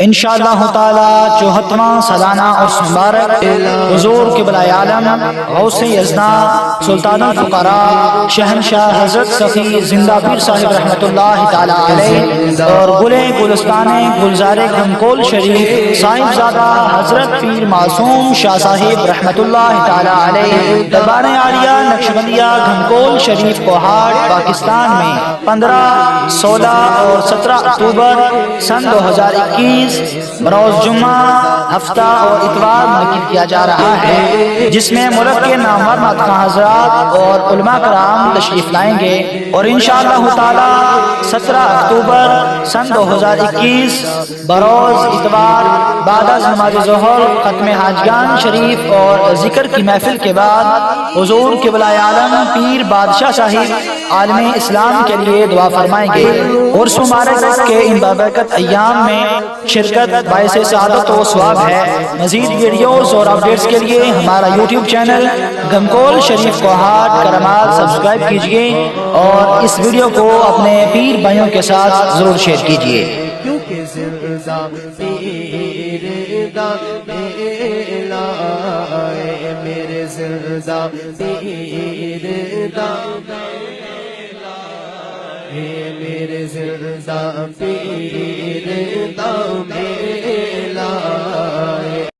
انشاءاللہ تعالی 74واں سالانہ عرس مبارک حضور قبلہ عالم غوث یزداں سلطان الفقراء شہنشاہ حضرت صفی زندہ پیر صاحب رحمۃ اللہ تعالی علیہ اور گلے گلستان گلزار گھمکول شریف صاحبزادہ حضرت پیر معصوم شاہ صاحب رحمۃ اللہ تعالی علیہ دربار عالیہ نقشبندیہ گھمکول شریف کوہاٹ پاکستان میں 15، 16 اور 17 اکتوبر سن 2021 بروز جمعہ ہفتہ اور اتوار منعقد کیا جا رہا ہے، جس میں ملک کے نامور ناطقاں حضرات اور علماء کرام تشریف لائیں گے اور انشاءاللہ تعالی 17 اکتوبر سن 2021 بروز اتوار بعد از نماز ظہر ختم حاجگان شریف اور ذکر کی محفل کے بعد حضور قبلہ عالم پیر بادشاہ صاحب عالم اسلام کے لیے دعا فرمائیں گے۔ عرس مبارک کے ان بابرکت ایام میں شرکت باعث سعادت و ثواب ہے۔ مزید ویڈیوز اور اپڈیٹس کے لیے ہمارا یوٹیوب چینل گھمکول شریف کوہاٹ کرامات سبسکرائب کیجئے اور اس ویڈیو کو اپنے پیر بھائیوں کے ساتھ ضرور شیئر کیجئے۔ کیونکہ زندہ پیر دا میلا ہے، میرے زندہ پیر دا میلا ہے، میرے زندہ پیر دا میلا ہے۔